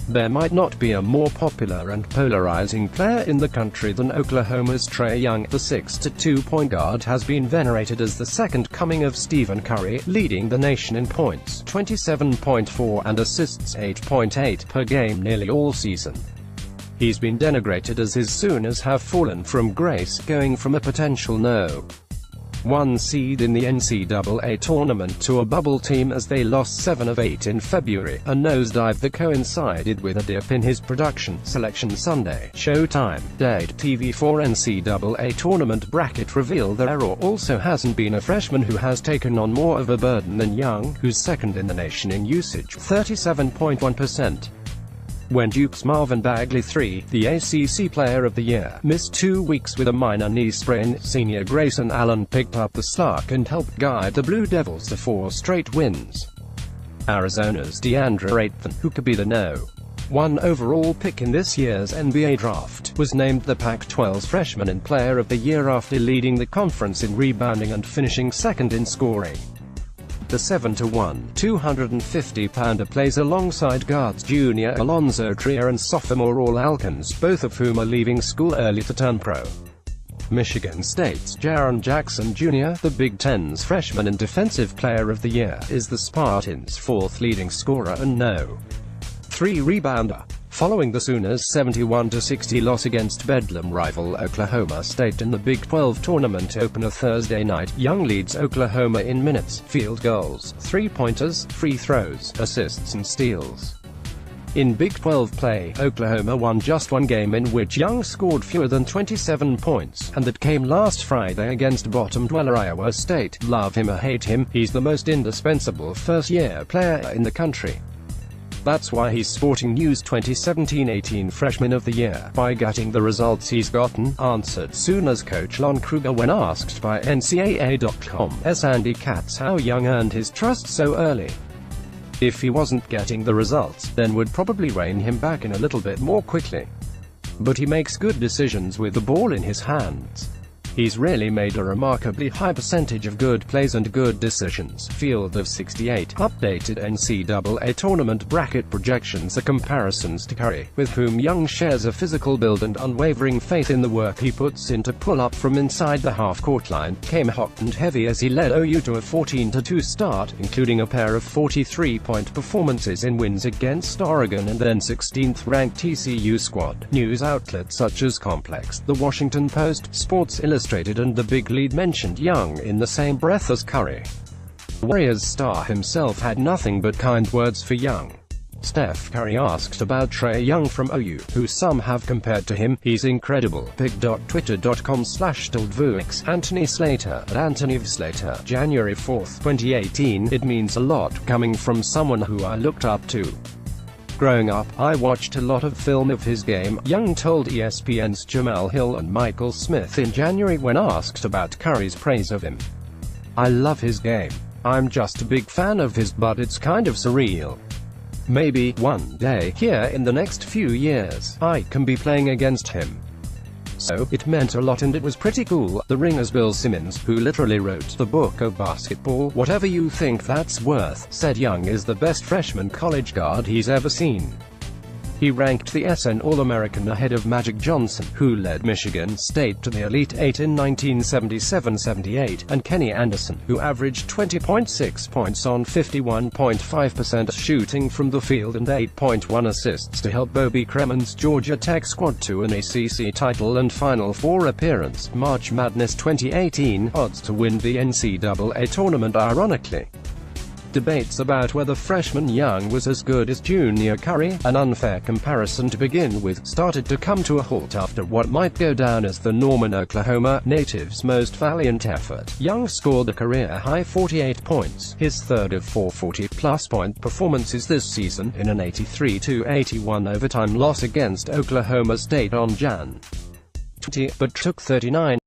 There might not be a more popular and polarizing player in the country than Oklahoma's Trae Young. The 6'2" point guard has been venerated as the second coming of Stephen Curry, leading the nation in points 27.4 and assists 8.8 per game nearly all season. He's been denigrated as his Sooners have fallen from grace, going from a potential No. 1 seed in the NCAA tournament to a bubble team as they lost 7 of 8 in February, a nosedive that coincided with a dip in his production. Selection Sunday, Showtime, Dade TV4 NCAA tournament bracket reveal that there also hasn't been a freshman who has taken on more of a burden than Young, who's second in the nation in usage, 37.1%. When Duke's Marvin Bagley III, the ACC Player of the Year, missed 2 weeks with a minor knee sprain, senior Grayson Allen picked up the slack and helped guide the Blue Devils to 4 straight wins. Arizona's DeAndre Ayton, who could be the No. 1 overall pick in this year's NBA draft, was named the Pac-12's Freshman and Player of the Year after leading the conference in rebounding and finishing second in scoring. The 7'1", 250-pounder plays alongside guards junior Alonzo Trier and sophomore Al Alkins, both of whom are leaving school early to turn pro. Michigan State's Jaren Jackson Jr., the Big Ten's Freshman and Defensive Player of the Year, is the Spartans' 4th leading scorer and No. 3 rebounder. Following the Sooners' 71-60 loss against Bedlam rival Oklahoma State in the Big 12 tournament opener Thursday night, Young leads Oklahoma in minutes, field goals, three-pointers, free throws, assists and steals. In Big 12 play, Oklahoma won just one game in which Young scored fewer than 27 points, and that came last Friday against bottom dweller Iowa State. Love him or hate him, he's the most indispensable first-year player in the country. That's why he's sporting News 2017-18 Freshman of the Year, by getting the results he's gotten, answered Sooners coach Lon Kruger when asked by NCAA.com's Andy Katz how Young earned his trust so early. If he wasn't getting the results, then would probably rein him back in a little bit more quickly. But he makes good decisions with the ball in his hands. He's really made a remarkably high percentage of good plays and good decisions. Field of 68. Updated NCAA tournament bracket projections are comparisons to Curry, with whom Young shares a physical build and unwavering faith in the work he puts in to pull up from inside the half-court line, came hot and heavy as he led OU to a 14-2 start, including a pair of 43-point performances in wins against Oregon and then 16th-ranked TCU squad. News outlets such as Complex, The Washington Post, Sports Illustrated, and The Big Lead mentioned Young in the same breath as Curry. Warriors star himself had nothing but kind words for Young. Steph Curry asked about Trae Young from OU, who some have compared to him. He's incredible. Pic.twitter.com/Stildvuix. Anthony Slater, at Anthony V. Slater, January 4, 2018. It means a lot, coming from someone who I looked up to. Growing up, I watched a lot of film of his game, Young told ESPN's Jamal Hill and Michael Smith in January when asked about Curry's praise of him. I love his game. I'm just a big fan of his, but it's kind of surreal. Maybe, one day, here in the next few years, I can be playing against him. So, it meant a lot and it was pretty cool. The Ringer's Bill Simmons, who literally wrote the book of basketball, whatever you think that's worth, said Young is the best freshman college guard he's ever seen. He ranked the SN All-American ahead of Magic Johnson, who led Michigan State to the Elite Eight in 1977-78, and Kenny Anderson, who averaged 20.6 points on 51.5% shooting from the field and 8.1 assists to help Bobby Kremen's Georgia Tech squad to an ACC title and Final Four appearance. March Madness 2018, odds to win the NCAA tournament ironically. Debates about whether freshman Young was as good as junior Curry, an unfair comparison to begin with, started to come to a halt after what might go down as the Norman, Oklahoma native's most valiant effort. Young scored a career-high 48 points, his third of 4 40-plus point performances this season, in an 83-81 overtime loss against Oklahoma State on Jan. 20, but took 39